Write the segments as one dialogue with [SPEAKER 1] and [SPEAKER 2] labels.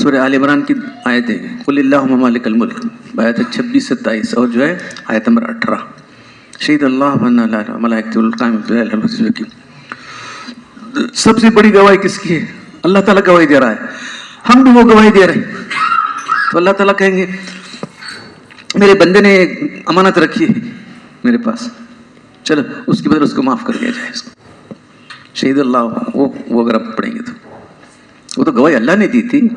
[SPEAKER 1] سورہ آل عمران کی آیتیں قل اللہم مالک الملک آیت 26-27 اور جو ہے آیت نمبر 18 شہید اللہ ون ملائکۃ القائم کی سب سے بڑی گواہی کس کی ہے؟ اللہ تعالیٰ گواہی دے رہا ہے، ہم بھی وہ گواہی دے رہے ہیں. تو اللہ تعالیٰ کہیں گے میرے بندے نے ایک امانت رکھی ہے میرے پاس، چلو اس کی بدلے اس کو معاف کر دیا جائے. اس کو شہید اللہ وہ اگر ہم پڑھیں گے تو وہ تو گواہی اللہ نے دی تھی،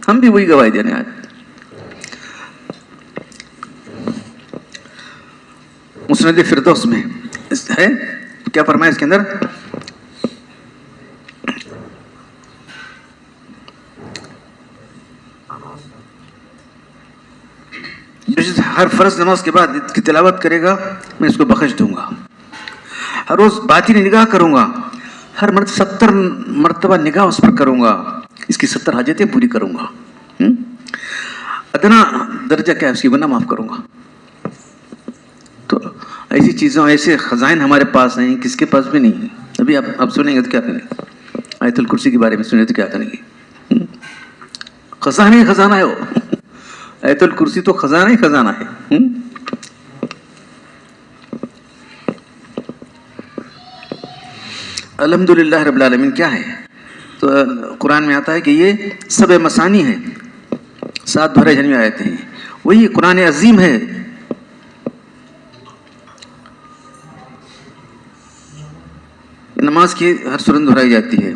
[SPEAKER 1] ہم بھی وہی گواہی دے رہے ہیں. آج مسند فردوس میں ہے کیا فرمایا اس کے اندر؟ ہر فرض نماز کے بعد کی تلاوت کرے گا میں اس کو بخش دوں گا. ہر روز باطنی نگاہ کروں گا، ہر مرد 70 مرتبہ نگاہ اس پر کروں گا، اس کی 70 حاجتیں پوری کروں گا. ادنا درجہ کیا ہے اس کی گناہ معاف کروں گا. تو ایسی چیزوں ایسے خزائن ہمارے پاس ہیں کس کے پاس بھی نہیں. ابھی آپ سنیں گے تو کیا کریں گے؟ آیت الکرسی کے بارے میں سنیں تو کیا کریں گے؟ خزانہ ہی خزانہ ہے وہ. آیت الکرسی تو خزانہ ہی خزانہ ہے. الحمدللہ رب العالمین کیا ہے؟ تو قرآن میں آتا ہے کہ یہ سب مسانی ہے، 7 دھرے جنمی آیتیں ہیں، وہی قرآن عظیم ہے. نماز کی ہر صورت دہرائی جاتی ہے.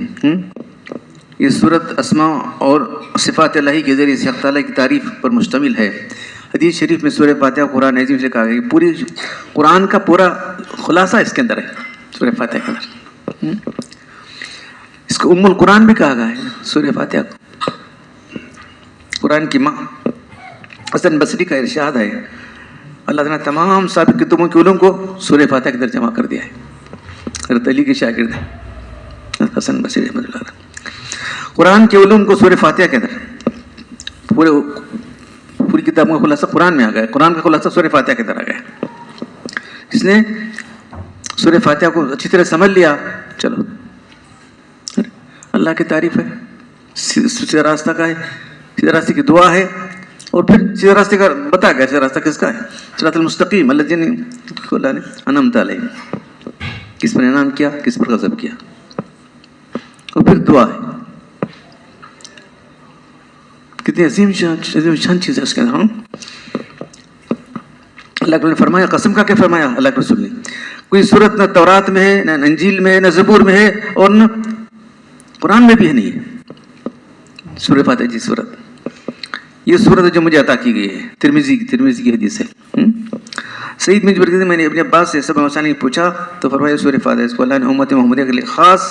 [SPEAKER 1] یہ صورت اسماء اور صفات الہی کے ذریعے سے حق تعالیٰ کی تعریف پر مشتمل ہے. حدیث شریف میں سورہ فاتحہ قرآن عظیم سے کہا گیا کہ پوری قرآن کا پورا خلاصہ اس کے اندر ہے سورہ فاتحہ کے اندر. اس کو ام القرآن بھی کہا گیا ہے سورہ فاتحہ کو. قرآن کی ماں. حسن بصری کا ارشاد ہے اللہ تعالیٰ نے تمام سابق کتبوں کے علوم کو سورہ فاتحہ کے اندر جمع کر دیا ہے. حضرت علی کے شاگرد ہیں حسن بصری رحمۃ اللہ علیہ. قرآن کے علوم کو سورہ فاتحہ کے اندر پوری کتاب کا خلاصہ قرآن میں آ گیا. قرآن کا خلاصہ سورہ فاتحہ کے اندر آ گیا. جس نے سورہ فاتحہ کو اچھی طرح سمجھ لیا، چلو اللہ کی تعریف ہے، سیدھا راستہ کا ہے، سیدھے راستے کی دعا ہے، اور پھر سیدھے راستے کا بتا گیا سیدھا راستہ کس کا ہے. صراط المستقیم الذین انعمت علیہم، کس پر انعام کیا، کس پر غضب کیا، اور پھر دعا ہے. کتنی عظیم شان چیز ہے اس کے اندر. اللہ نے فرمایا، قسم کا کہ فرمایا اللہ کے رسول نے، کوئی صورت نہ تورات میں ہے، نہ انجیل میں ہے، نہ زبور میں ہے، اور نہ قرآن میں بھی ہے نہیں ہے سورہ فاتحہ جی صورت. یہ صورت جو مجھے عطا کی گئی ہے ترمذی کی حدیث ہے. سعید بن جبیر میں نے ابن عباس سے سب مسانی پوچھا تو فرمایا سورہ فاتحہ اس کو اللہ نے امت محمدیہ کے لیے خاص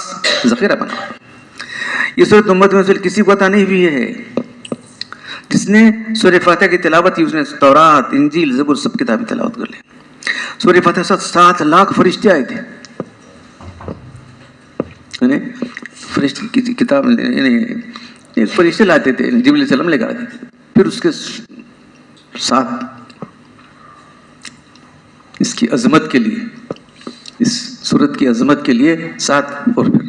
[SPEAKER 1] ذخیرہ بنا. یہ صورت امت میں کسی کو عطا نہیں ہوئی ہے. جس نے سورہ فاتحہ کی تلاوت کی اس نے تورات، انجیل، زبور سب کتابیں تلاوت کر لی. سورہ فاتحہ 7 لاکھ فرشتے آئے تھے. فرشتے کی کتاب ایک فرشتے لاتے تھے، جبریل علیہ السلام لے کر آتے تھے. پھر اس کے ساتھ اس کی عظمت کے لیے، اس صورت کی عظمت کے لیے 7 اور پھر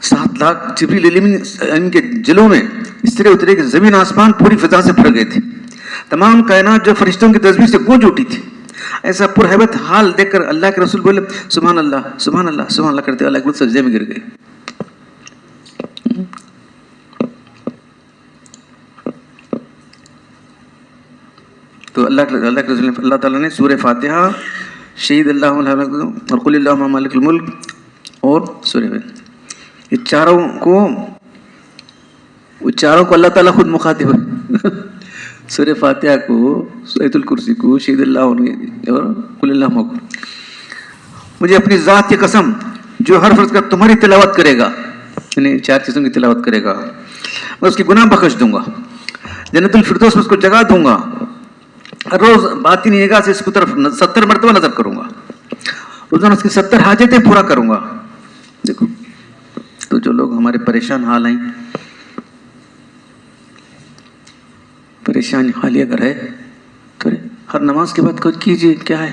[SPEAKER 1] 7 لاکھ جبریل علم کے جلوں میں اس طرح اترے کہ زمین آسمان پوری فضا سے بھر گئے تھے. تمام کائنات جو فرشتوں کی تسبیح سے گونج اٹھی تھی. ایسا پرہیبت حال دیکھ کر اللہ کے رسول بولے سبحان اللہ سبحان اللہ سبحان اللہ کرتے اللہ کے سجدے میں گر گئے. تو اللہ کے رسول اللہ تعالیٰ نے سورہ فاتحہ، شہید اللہ اور قل اللہم مالک الملک اور سورہ، یہ چاروں کو اللہ تعالیٰ خود مخاطب ہے. سورہ فاتحہ کو، آیت الکرسی کو، شہید اللہ اور قل اللہم کو. مجھے اپنی ذات کی قسم جو ہر فرض کا تمہاری تلاوت کرے گا، یعنی 4 چیزوں کی تلاوت کرے گا، میں اس کی گناہ بخش دوں گا، جنت الفردوس میں اس کو جگہ دوں گا. ہر روز باطنی نگاہ سے اس کی طرف 70 مرتبہ نظر کروں گا، روزانہ اس کی 70 حاجتیں پورا کروں گا. دیکھو تو جو لوگ ہمارے پریشان حال ہیں، پریشان حال اگر ہے تو ہر نماز کے بعد کچھ کیجیے. کیا ہے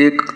[SPEAKER 1] 1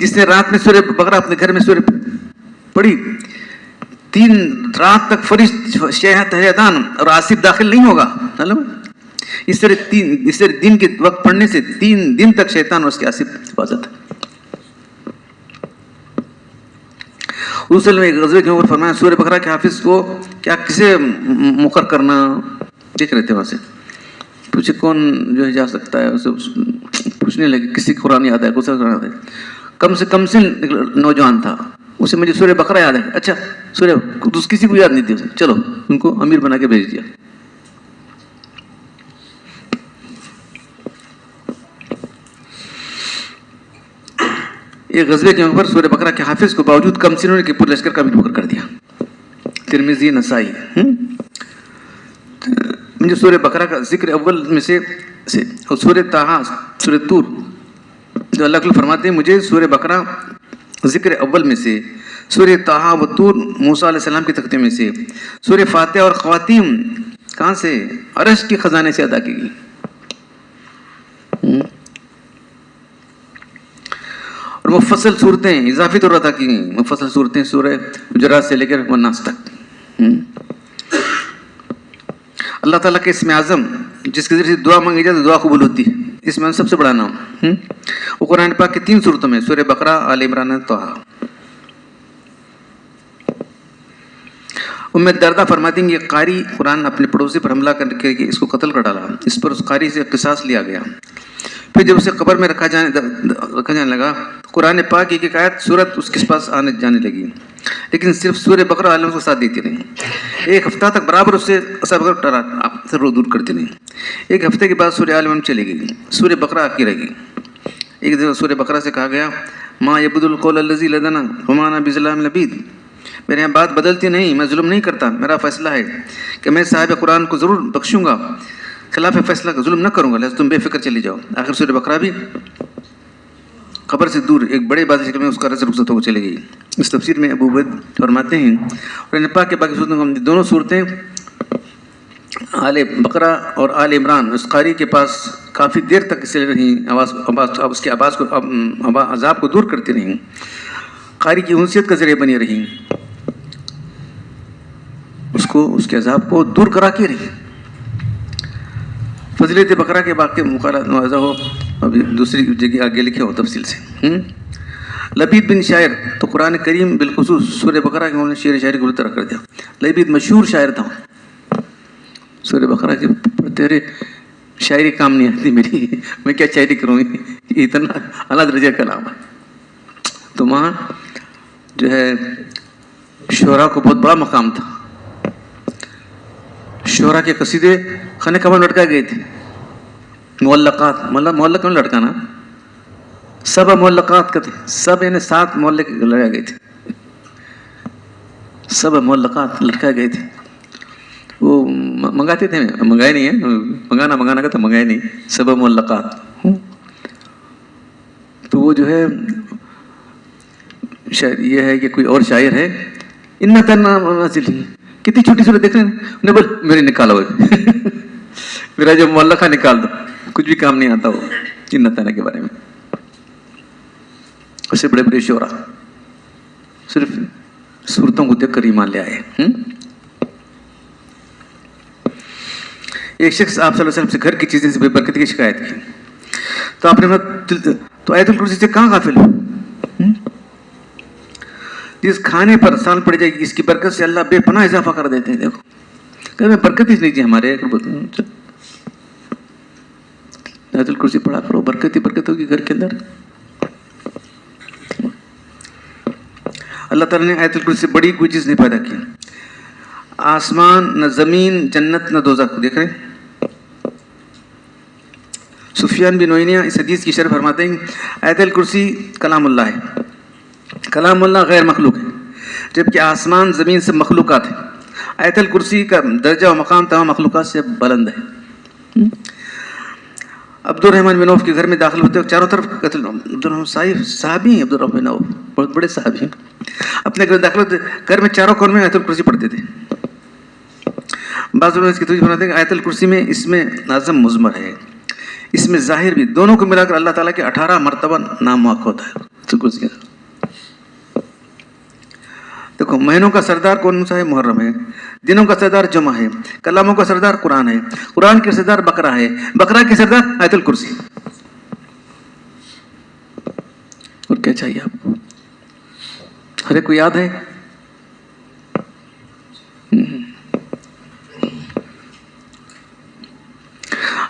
[SPEAKER 1] جس نے رات میں سورہ بقرہ اپنے گھر میں سورہ پڑھی 3 رات تک فرشت شہدان اور آصف داخل نہیں ہوگا. اس طرح دن کے وقت پڑھنے سے 3 دن تک شیطان اور اس کے آصف حفاظت ہے. ایک غزوے کے اوپر فرمایا سورہ بقرہ کے حافظ کو کیا کسے مقرر کرنا. دیکھ رہے تھے وہاں سے پوچھے کون جو ہے جا سکتا ہے, اسے پوچھنے لگے کسی قرآن یاد ہے, کچھ قرآن یاد ہے. کم سے کم سے نوجوان تھا, اسے مجھے سورہ بقرہ یاد ہے. اچھا سورہ کسی کو یاد نہیں تھی اسے, چلو ان کو امیر بنا کے بھیج دیا. ایک غزوے کے اوپر سورہ بقرہ کے حافظ کو باوجود کم سنوں کے پورے لشکر کا امیر مقرر کر دیا. ترمذی, نسائی. مجھے سورہ بقرہ کا ذکر اول میں سے اور سورہ طٰہٰ, سورہ طور, جو اللہ تعالیٰ فرماتے ہیں مجھے سورہ بقرہ ذکر اول میں سے, سورہ طٰہٰ و طور موسیٰ علیہ السلام کے تختے میں سے, سورہ فاتحہ اور خواتیم کہاں سے, عرش کے خزانے سے ادا کی گئی. اور مفصل صورتیں اضافی طور ادا کی گئی. مفصل صورتیں سورہ حجرات سے لے کر الناس تک. اللہ تعالیٰ کے اسم اعظم جس کے ذریعے سے دعا مانگی جائے تو دعا قبول ہوتی ہے, اس میں سب سے بڑا نام وہ قرآن پاک کی 3 صورتوں میں سورہ بقرہ, آل عمران, طٰہٰ. ام الدرداء فرماتی ہیں کہ قاری قرآن اپنے پڑوسی پر حملہ کر کے اس کو قتل کر ڈالا. اس پر اس قاری سے قصاص لیا گیا. پھر جب اسے قبر میں رکھا جانے لگا قرآن پاک ایک آیت سورت اس کے پاس آنے جانے لگی, لیکن صرف سورہ بقرہ عالم کو ساتھ دیتی نہیں. 1 ہفتہ تک برابر اس سے دور کرتی نہیں. 1 ہفتے کے بعد سورہ آل عمران چلی گئی, سورہ بقرہ آتی رہ گئی. ایک دفعہ سورہ بقرہ سے کہا گیا ما یبدل القول الذی لدنا وما انا بظلام للعبید, میرے یہاں بات بدلتی نہیں, میں ظلم نہیں کرتا, میرا فیصلہ ہے کہ میں صاحب قرآن کو ضرور بخشوں گا, خلاف فیصلہ کا ظلم نہ کروں گا, لہذا تم بے فکر چلی جاؤ. آخر سورہ بقرہ بھی قبر سے دور ایک بڑے بادشاہ شکل میں اس کا رخصت ہو کر چلی گئی. اس تفسیر میں ابو عبید فرماتے ہیں اور پاک کے باقی صورتوں کو دونوں صورتیں آل بقرہ اور آل عمران اس قاری کے پاس کافی دیر تک چل رہی, اس کے آواز کو عذاب کو دور کرتی رہیں, قاری کی انسیت کا ذریعہ بنی رہیں, اس کے عذاب کو دور کرا کے رہی. فضیلت بقرہ کے واقع مقالہ ہو ابھی دوسری جگہ آگے لکھے ہو تفصیل سے. لبید بن شاعر تو قرآن کریم بالخصوص سورہ بقرہ کے انہوں نے شعر شاعری کو طرح کر دیا. لبید مشہور شاعر تھا, سورہ بقرہ کے پڑھتے رہے, شاعری کام نہیں آتی میری, میں کیا شاعری کروں, اتنا اعلیٰ درجہ کلام ہے. تو وہاں جو ہے شعراء کو بہت بڑا مقام تھا. شعراء کے قصیدے خانہ کعبہ میں لٹکائے گئے تھے. معلقات, معلق میں لٹکانا, سب معلقات کا تھے, سب یعنی 7 معلق لگائے گئے تھے, سب معلقات لٹکائے گئے تھے. وہ منگاتے تھے, منگائے نہیں ہے, منگانا کا تو منگائے نہیں, سب معلقات. تو وہ جو ہے شاید یہ ہے کہ کوئی اور شاعر ہے, ان تنہا منزل, کتنی چھوٹی صورت دیکھ رہے ہیں, نے بول میرے نکالا ہوئے میرا جو معلقہ نکال دو, کچھ بھی کام نہیں آتا وہ ان تنہا کے بارے میں. اس سے بڑے بڑے شعراء صرف صورتوں کو دیکھ کر ایمان لے آئے. ایک شخص آپ صلی اللہ علیہ وسلم سے گھر کی چیزیں سے بے برکتی کی شکایت کی, تو آپ نے تو آیت الکرسی سے کہاں غافل ہو, جس کھانے پر سال پڑ جائے گی اس کی برکت سے اللہ بے پناہ اضافہ کر دیتے ہیں. دیکھو کہ میں برکت ہی لیجیے ہمارے, آیت الکرسی پڑھا کرو, برکت ہی برکت ہوگی گھر کے اندر. اللہ تعالیٰ نے آیت الکرسی سے بڑی کوئی چیز نہیں پیدا کی. آسمان نہ زمین, جنت نہ دوزخ. دیکھ رہے ہیں سفیان بن عیینہ اس حدیث کی شرح فرماتے ہیں آیت الکرسی کلام اللہ ہے, کلام اللہ غیر مخلوق ہے, جبکہ آسمان زمین سے مخلوقات ہیں. آیت الکرسی کا درجہ و مقام تمام مخلوقات سے بلند ہے. عبد الرحمن بن عوف کے گھر میں داخل ہوتے وقت چاروں طرف قتل. عبد الرحمن صحابی ہیں, عبد الرحمن بن عوف بہت بڑے صحابی ہیں. اپنے گھر داخل ہوتے گھر میں چاروں کون میں آیت الکرسی پڑھتے تھے. بعض لوگ اس کی توجہ بناتے ہیں کہ آیت الکرسی میں اس میں اعظم مضمر ہے, اس میں ظاہر بھی دونوں کو ملا کر اللہ تعالیٰ کے 18 مرتبہ نام واقع ہوتا ہے آیت الکرسی کا۔ دیکھو مہینوں کا سردار کون سا ہے؟ محرم ہے۔ دنوں کا سردار جمعہ ہے۔ کلاموں کا سردار قرآن ہے۔ قرآن کے سردار بقرہ ہے۔ بقرہ کے سردار آیت الکرسی۔ اور کیا چاہیے آپ کو؟ ہر ایک کو یاد ہے؟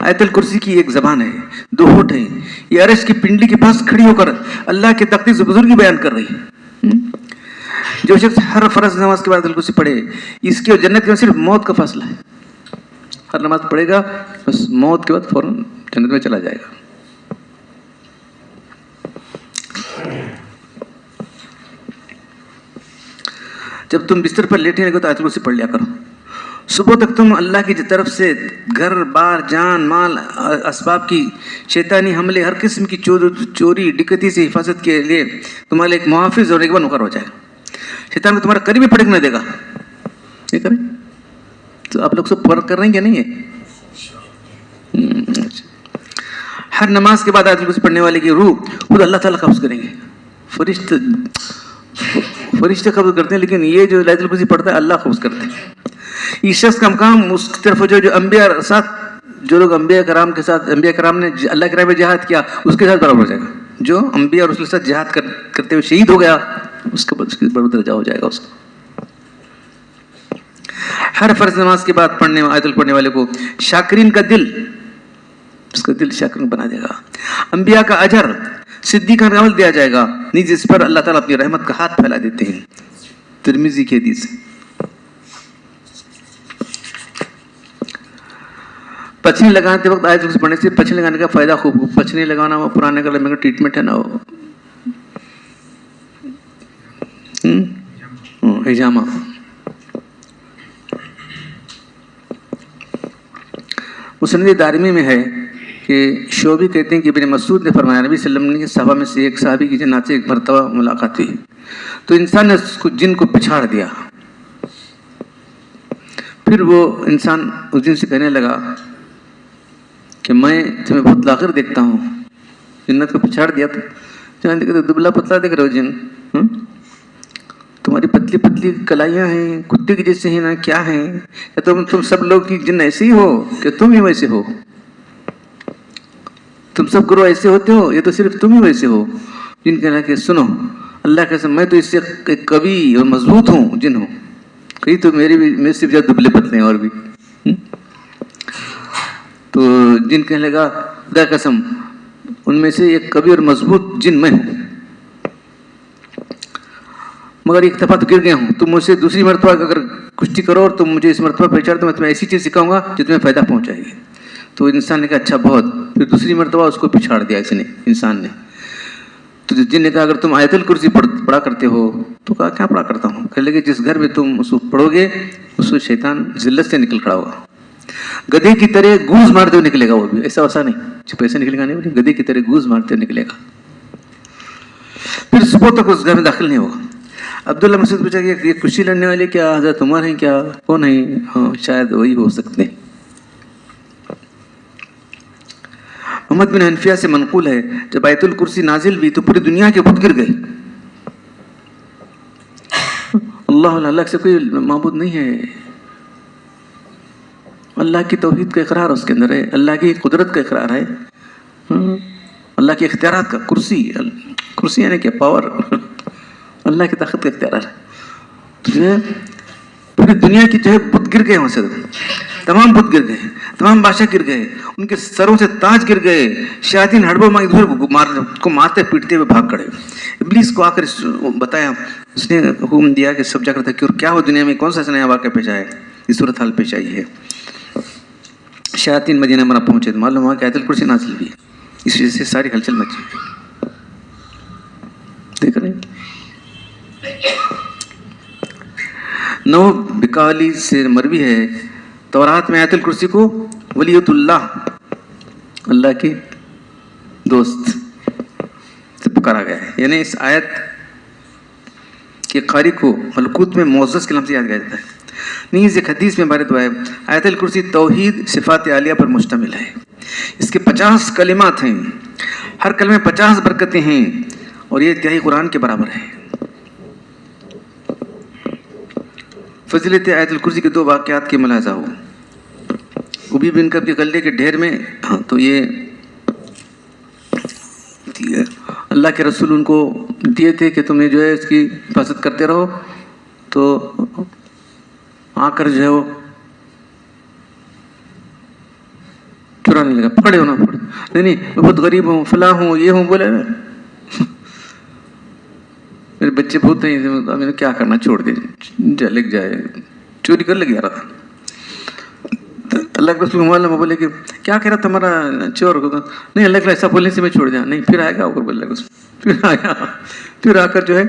[SPEAKER 1] آیت الکرسی کی ایک زبان ہے، 2 ہونٹ ہیں، یہ عرش کی پنڈلی کے پاس کھڑی ہو کر اللہ کے تقدیس و بزرگی بیان کر رہی ہے۔ جو شخص ہر فرض نماز کے بعد آیت الکرسی پڑھے، اس کی اور جنت کے صرف موت کا فاصلہ ہے۔ ہر نماز پڑھے گا بس موت کے بعد فوراً جنت میں چلا جائے گا۔ جب تم بستر پر لیٹے لگو تو آیت الکرسی پڑھ لیا کرو۔ صبح تک تم اللہ کی طرف سے گھر بار جان مال اسباب کی شیطانی حملے ہر قسم کی چوری ڈکیتی سے حفاظت کے لیے تمہارے ایک محافظ اور نگہبان مقرر ہو جائے گا۔ شیطان کو تمہارا قریب بھی پھٹکنے نہ دے گا۔ یہ کریں تو آپ لوگ سب فرق کر رہے ہیں کیا نہیں ہے؟ ہر نماز کے بعد آیت الکرسی پڑھنے والے کی روح خود اللہ تعالیٰ قبض کریں گے۔ فرشتے قبض کرتے ہیں، لیکن یہ جو آیت الکرسی پڑھتا ہے اللہ قبض کرتے ہیں۔ اس شخص کا مقام اس کی طرف جو انبیاء ساتھ، جو لوگ انبیاء کرام کے ساتھ، انبیاء کرام نے اللہ کے راہ میں جہاد کیا، اس کے ساتھ برابر ہو جائے گا۔ جو انبیاء اور رسول کے ساتھ جہاد کرتے ہوئے شہید ہو گیا، اس کے بعد اس کی برابر درجہ ہو جائے گا اس کا۔ ہر فرض نماز کے بعد پڑھنے آیت الکرسی پڑھنے والے کو شاکرین کا دل، اس کا دل شاکرین بنا دے گا۔ انبیاء کا اجر صدیقان کا عمل دیا جائے گا، نیز اس پر اللہ تعالیٰ اپنی رحمت کا ہاتھ پھیلا دیتے ہیں۔ ترمذی کی حدیث ہے۔ پچھنی لگاتے وقت آیت الکرسی پڑھنے سے پچھنی لگانے کا فائدہ خوب، پچھنی لگانا وہ پرانے کلر میں ٹریٹمنٹ ہے نا، وہ حجامہ۔ مسند دارمی میں ہے کہ شعبی کہتے ہیں کہ ابن مسعود نے فرمایا نبی صلی اللہ علیہ وسلم نے صحابہ میں سے ایک صحابی کی جنات سے ایک مرتبہ ملاقات ہوئی تو انسان نے اس کو جن کو پچھاڑ دیا۔ پھر وہ انسان اس جن سے کہنے لگا کہ میں تمہیں بہت لاغر دیکھتا ہوں، جنت کو پچھاڑ دیا تو جان دیکھتے دبلا پتلا دیکھ رہے ہو جن، تمہاری پتلی پتلی کلائیاں ہیں، کتے کی جیسے ہیں نا، کیا ہیں؟ یا تم سب لوگ کی جن ایسے ہی ہو کہ تم ہی ویسے ہو؟ تم سب گروہ ایسے ہوتے ہو یا تو صرف تم ہی ویسے ہو؟ جن کہنا کہ سنو اللہ کے قسم میں تو اس سے قوی اور مضبوط ہوں، جن ہوں، کہیں تو میرے سے زیادہ دبلے پتلے ہیں اور بھی۔ تو جن کہنے لگا خدا قسم ان میں سے ایک قوی اور مضبوط جن میں ہوں، مگر ایک دفعہ تو گر گیا ہوں، تم مجھ سے دوسری مرتبہ اگر کشتی کرو اور تم مجھے اس مرتبہ پہچاڑ تو میں تمہیں ایسی چیز سکھاؤں گا جو تمہیں فائدہ پہنچائے گی۔ تو انسان نے کہا اچھا بہت، پھر دوسری مرتبہ اس کو پچھاڑ دیا اس نے، انسان نے۔ تو جن نے کہا اگر تم آیت الکرسی پڑھا کرتے ہو تو کہا کیا پڑھا کرتا ہوں؟ کہنے لگے جس گھر میں تم اس کو پڑھو گے اس کو شیطان ذلت سے نکل کھڑا ہوگا، گدھے کی طرح گوز مارتے ہوئے نکلے گا، وہ بھی ایسا ویسا نہیں جو پیسے نکلے گا نہیں، گدھے کی طرح گوز مارتے ہوئے نکلے گا، پھر صبح تک اس گھر میں داخل نہیں ہوگا۔ عبداللہ مسعود پوچھا کہ یہ کشتی لڑنے والے کیا حضرت عمر ہیں کیا؟ کون ہیں؟ ہاں شاید وہی ہو سکتے ہیں۔ محمد بن حنفیہ سے منقول ہے جب آیت الکرسی نازل ہوئی تو پوری دنیا کے بت گر گئے۔ اللہ سے کوئی معبود نہیں ہے، اللہ کی توحید کا اقرار اس کے اندر ہے، اللہ کی قدرت کا اقرار ہے، اللہ کے اختیارات کا، کرسی یعنی کہ پاور، اللہ کی طاقت کا اختیار ہے۔ تو جو ہے پوری دنیا کی جو ہے بت گر گئے، وہاں سے تمام بت گر گئے، تمام بادشاہ گر گئے، ان کے سروں سے تاج گر گئے، شیاطین ہڑبوں میں ایک دوسرے کو مارتے پیٹتے ہوئے بھاگ کھڑے۔ ابلیس کو آ کر بتایا، اس نے حکم دیا کہ سب جا کر تھا کہ اور کیا ہو دنیا میں کون سا نیا واقعہ پیش آیا ہے، یہ صورتحال پیش آئی ہے۔ شیاطین مدینہ منورہ پہنچے تو معلوم ہوا کہ آیت الکرسی نازل ہوئی، اس وجہ سے ساری ہلچل مچی۔ دیکھ رہے ہیں نو بکالی سے مروی ہے تورات میں آیت الکرسی کو ولیت اللہ، اللہ کی دوست سے پکارا گیا ہے، یعنی اس آیت کے قاری کو ملکوت میں معزز کے لفظ یاد کیا جاتا ہے۔ نیز ایک حدیث میں عبارت ہوا ہے آیت الکرسی توحید صفات عالیہ پر مشتمل ہے۔ اس کے 50 کلمات ہیں، ہر کلمے 50 برکتیں ہیں، اور یہ تہائی قرآن کے برابر ہے۔ فضیلت آیت الکرسی کے 2 واقعات کے ملاحظہ ہو۔ ابی بن کعب کے غلے کے ڈھیر میں، تو یہ اللہ کے رسول ان کو دیے تھے کہ تمہیں جو ہے اس کی حفاظت کرتے رہو، تو آ کر جو ہے وہ چرانے لگا، پکڑے ہونا پڑے، نہیں میں بہت غریب ہوں، فلاں ہوں، یہ ہوں، بولے میرے بچے بہت ہیں، میں نے کیا کرنا، چھوڑ دے، لگ جائے، چوری کر لگ جا رہا تھا۔ اللہ کے رسول معلوم بولے کہ کیا کہہ رہا تھا ہمارا چور کو، نہیں اللہ کے ایسا بولنے سے میں چھوڑ دیا، نہیں پھر آئے گا اوپر بولے گا، پھر آیا، پھر آ کر جو ہے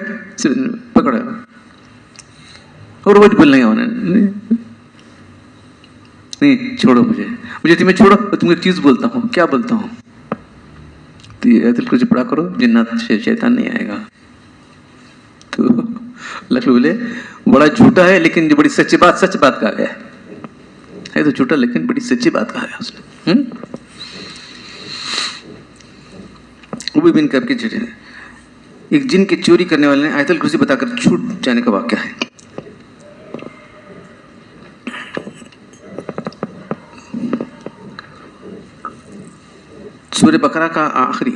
[SPEAKER 1] پکڑا اور وہ بولنے گا انہیں، نہیں چھوڑو مجھے تمہیں چھوڑو، تم ایک چیز بولتا ہوں، کیا بولتا ہوں، تو یہ آیت الکرسی پڑھا کرو، جنات شیطان نہیں آئے گا۔ تو اللہ کے بولے بڑا جھوٹا ہے لیکن جو بڑی سچ بات کہا گیا ہے تو جھوٹا لیکن بڑی سچی بات کہا گیا اس نے۔ ابی بن کعب کی ایک جن کے چوری کرنے والے نے آیت الکرسی بتا کر چھوٹ جانے کا واقعہ ہے۔ سورہ بقرہ کا آخری،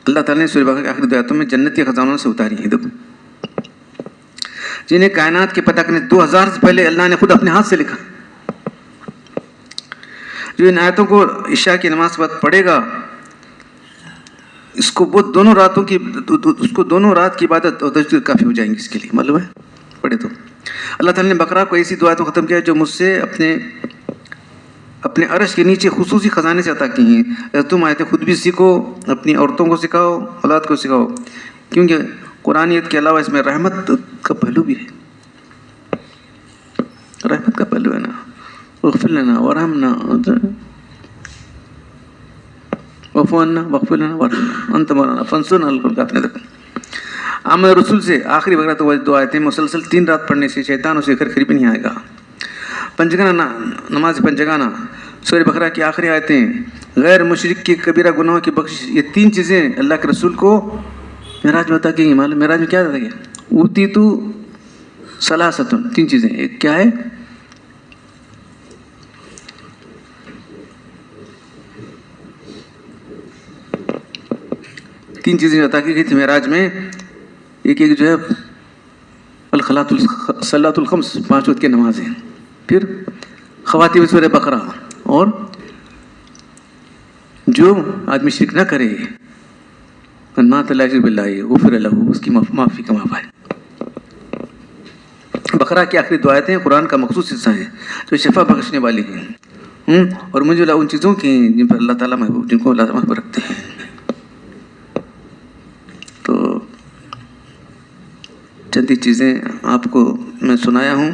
[SPEAKER 1] اللہ تعالیٰ نے سورہ بقرہ کے آخری 2 آیتوں میں جنت کے خزانوں سے اتاری ہیں، دیکھو جنہیں کائنات کے پتہ کرنے 2000 سے پہلے اللہ نے خود اپنے ہاتھ سے لکھا۔ جو ان آیتوں کو عشاء کی نماز کے بعد پڑھے گا، اس کو وہ دونوں رات کی عبادت اور تجدید کافی ہو جائیں گی اس کے لیے، معلوم ہے پڑھے تو۔ اللہ تعالیٰ نے بقرہ کو ایسی 2 آیتوں ختم کیا جو مجھ سے اپنے عرش کے نیچے خصوصی خزانے سے عطا کی ہیں۔ تم آیتیں خود بھی سیکھو، اپنی عورتوں کو سکھاؤ، اولاد کو سکھاؤ، کیونکہ قرآنیت کے علاوہ اس میں رحمت کا پہلو بھی ہے، رحمت کا پہلو ہے نا، اغفر لنا ورحمنا واعف عنا واغفر لنا وارحمنا انت مولانا فانصرنا علی القوم الکافرین۔ آمد رسول سے آخری وغیرہ تو 2 آیتیں مسلسل 3 رات پڑھنے سے شیطان اسے گھر قریب نہیں آئے گا۔ پنجگانہ نماز پنجگانہ، سورہ بقرہ کی آخری آیتیں، غیر مشرک کی کبیرہ گناہوں کی بخشش، یہ 3 چیزیں اللہ کے رسول کو معراج میں عطا کی گئی۔ معلوم معراج میں کیا عطا کیا؟ اوتیتو ثلاثۃ، 3 چیزیں، ایک کیا ہے؟ تین چیزیں عطا کی گئی تھی معراج میں، ایک جو ہے صلاۃ الخمس، 5 وقت کی نمازیں، پھر خواتین سورہ بقرہ، اور جو آدمی شرک نہ کرے، من مات لا یشرک باللہ غفر لہ، اس کی معافی کا معاف ہے۔ بقرہ کی آخری 2 آیتیں قرآن کا مخصوص حصہ ہیں جو شفا بخشنے والی ہیں، اور مجھے ان چیزوں کی جن پر اللہ تعالیٰ محبوب، جن کو اللہ تعالیٰ محبوب رکھتے ہیں۔ تو چند چیزیں آپ کو میں سنایا ہوں۔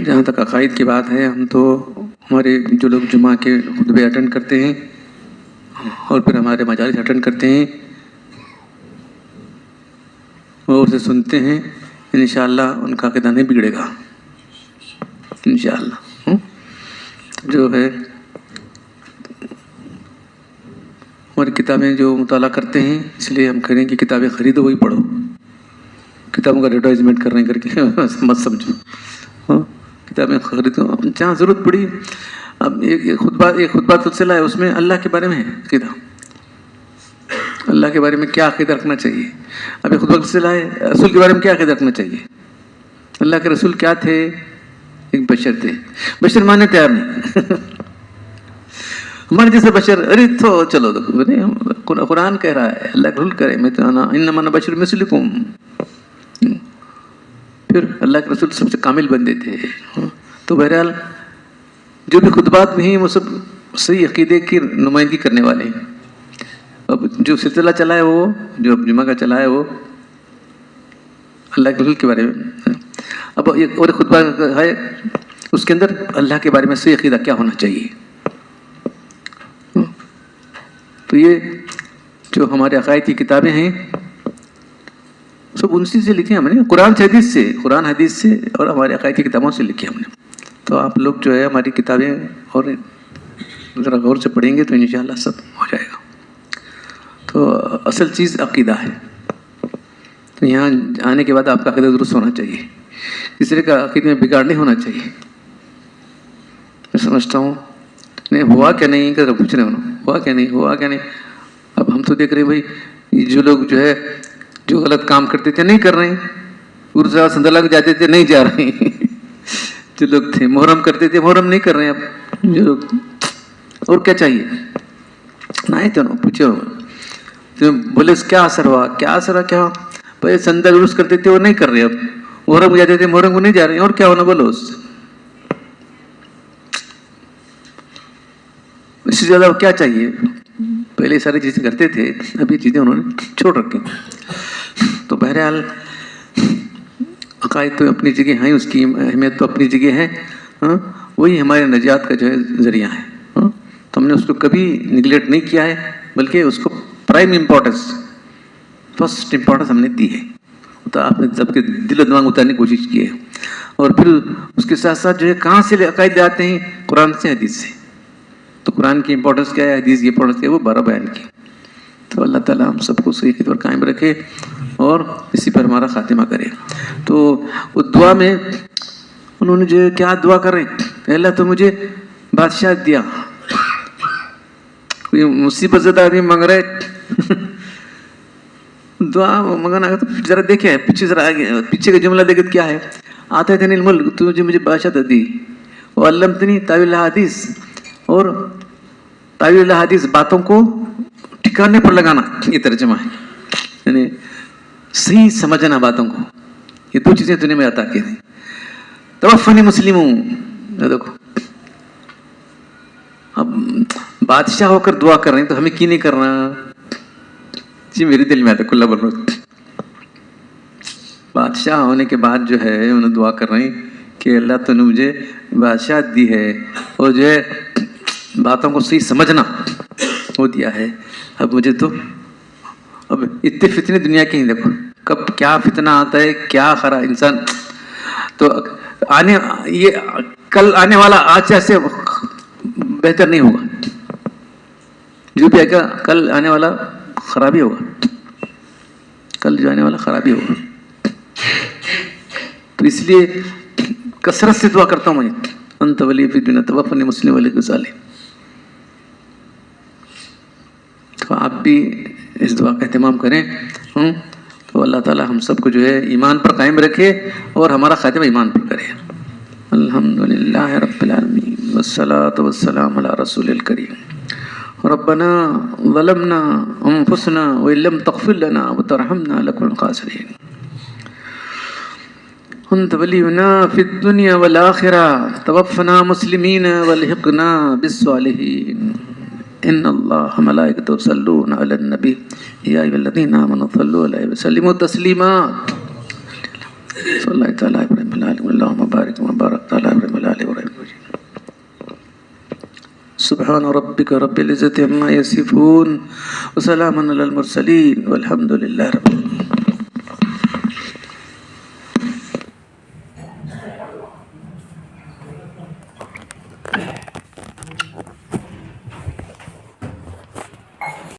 [SPEAKER 1] جہاں تک عقائد کی بات ہے، ہم تو ہمارے جو لوگ جمعہ کے خطبے اٹینڈ کرتے ہیں اور پھر ہمارے مجالس اٹینڈ کرتے ہیں، وہ اسے سنتے ہیں، انشاءاللہ ان کا عقیدہ نہیں بگڑے گا انشاءاللہ۔ جو ہے ہماری کتابیں جو مطالعہ کرتے ہیں، اس لیے ہم کہیں کہ کتابیں خریدو وہی پڑھو، کتابوں کا ایڈورٹائزمنٹ کرنے کر کے مت سمجھو، کتابیں خریدو جہاں ضرورت پڑی۔ اب ایک خطبہ سلسلہ ہے، اس میں اللہ کے بارے میں ہے عقیدہ، اللہ کے بارے میں کیا عقیدہ رکھنا چاہیے۔ اب ایک خطبہ سلسلہ ہے، رسول کے بارے میں کیا عقیدہ رکھنا چاہیے، اللہ کے رسول کیا تھے، ایک بشر تھے، بشر ماننے تیار نہیں ہمارے جیسے بشر، ارے تو چلو دیکھو قرآن کہہ رہا ہے، اللہ کے رسول کرے، میں تو انما انا بشر مثلکم، پھر اللہ کے رسول سب سے کامل بندے تھے۔ تو بہرحال جو بھی خطبات میں ہیں وہ سب صحیح عقیدے کی نمائندگی کرنے والے ہیں۔ اب جو سلسلہ چلا ہے، وہ جو جمعہ کا چلا ہے، وہ اللہ کے رسول کے بارے میں. اب ایک اور خطبہ ہے اس کے اندر اللہ کے بارے میں صحیح عقیدہ کیا ہونا چاہیے. تو یہ جو ہمارے عقائد کی کتابیں ہیں سب ان سے لکھی ہیں ہم نے, قرآن حدیث سے اور ہمارے عقائد کی کتابوں سے لکھی ہم نے. تو آپ لوگ جو ہے ہماری کتابیں اور ذرا غور سے پڑھیں گے تو انشاءاللہ سب ہو جائے گا. تو اصل چیز عقیدہ ہے. تو یہاں آنے کے بعد آپ کا عقیدہ درست ہونا چاہیے, کسی کا عقیدے میں بگاڑ نہیں ہونا چاہیے. میں سمجھتا ہوں نہیں ہوا کیا نہیں کہ پوچھ رہے ہوں ہوا کیا نہیں. اب ہم تو دیکھ رہے ہیں بھائی یہ جو لوگ جو ہے جو غلط کام کرتے تھے نہیں کر رہے ہیں, ارزا سندلہ کو جاتے تھے نہیں جا رہے ہیں, جو لوگ تھے محرم کرتے تھے محرم نہیں کر رہے ہیں اب جو لوگ. اور کیا چاہیے نہ تو پوچھو بولے کیا اثر ہوا کیا پہلے سندل عرس کرتے تھے وہ نہیں کر رہے, اب محرم کو جاتے تھے محرم کو نہیں جا رہے ہیں, اور کیا ہونا بولو اس سے زیادہ کیا چاہیے. پہلے ساری چیزیں کرتے تھے, اب یہ چیزیں انہوں نے چھوڑ رکھی. تو بہرحال عقائد تو اپنی جگہ ہیں, اس کی اہمیت تو اپنی جگہ ہے, وہی ہمارے نجات کا جو ہے ذریعہ ہے. تو ہم نے اس کو کبھی نگلیکٹ نہیں کیا ہے, بلکہ اس کو پرائم امپورٹنس فرسٹ امپورٹنس ہم نے دی ہے. تو آپ نے سب کے دل و دماغ اتارنے کی کوشش کی ہے. اور پھر اس کے ساتھ ساتھ جو ہے کہاں سے عقائد آتے ہیں, قرآن سے حدیث سے. تو قرآن کی امپورٹنس کیا ہے, حدیث کی امپورٹنس کیا ہے, وہ 12 بیان کی. تو اللہ تعالیٰ ہم سب کو صحیح عقیدے پر قائم رکھے اور اسی پر ہمارا خاتمہ کرے. تو وہ دعا میں انہوں نے جو کیا دعا کر رہے ہیں, اللہ تو مجھے بادشاہ دیا, کوئی مصیبت زدہ آدمی مانگ رہے دعا مانگنا تو ذرا دیکھے پیچھے ذرا آگے پیچھے کا جملہ دیکھے کیا ہے, آتا ہے تنی الملک تو مجھے بادشاہ دی, وہ علمتنی تعویل الحدیث, اور تعویل الحدیث باتوں کو ٹھکانے پر لگانا, یہ ترجمہ ہے, یعنی صحیح سمجھنا باتوں کو. یہ 2 چیزیں دنیا میں عطا کی تھیں. توفنی مسلموں, دیکھو اب بادشاہ ہو کر دعا کر رہے ہیں تو ہمیں کی نہیں کرنا. جی میرے دل میں آتا ہے کھلا بول, بادشاہ ہونے کے بعد جو ہے انہوں دعا کر رہے ہیں کہ اللہ تو نے مجھے بادشاہ دی ہے اور جو ہے باتوں کو صحیح سمجھنا وہ دیا ہے. اب مجھے تو اب اتنے فتنے دنیا کے ہیں, دیکھو کب کیا فتنہ آتا ہے, کیا خرا انسان. تو یہ کل آنے والا آج سے بہتر نہیں ہوگا, جو بھی آئے گا کل آنے والا خرابی ہوگا, کل جو آنے والا خرابی ہوگا. تو اس لیے کثرت سے دعا کرتا ہوں میں, انت ولی فی الدنیا توفنی مسلم ولی صالح. تو آپ بھی اس دعا کا اہتمام کریں. تو اللہ تعالی ہم سب کو جو ہے ایمان پر قائم رکھے اور ہمارا خاتمہ ایمان پر کرے. الحمدللہ رب العالمین والصلاة والسلام علی رسول الکریم. ربنا ظلمنا انفسنا وان لم تغفر لنا وترحمنا لنكن من الخاسرین. انت ولینا فی الدنیا والآخرہ توفنا مسلمین والحقنا بالصالحین. ان اللہ ملائکتہ یصلون علی النبی یا ایھا الذین آمنوا صلوا علیہ وسلموا تسلیما. صلی اللہ تعالی علیہ وسلم اللہم بارک وبارک تعالی علیہ وسلم. سبحان ربک رب العزة عما یصفون وسلام علی المرسلین والحمد للہ رب العالمین.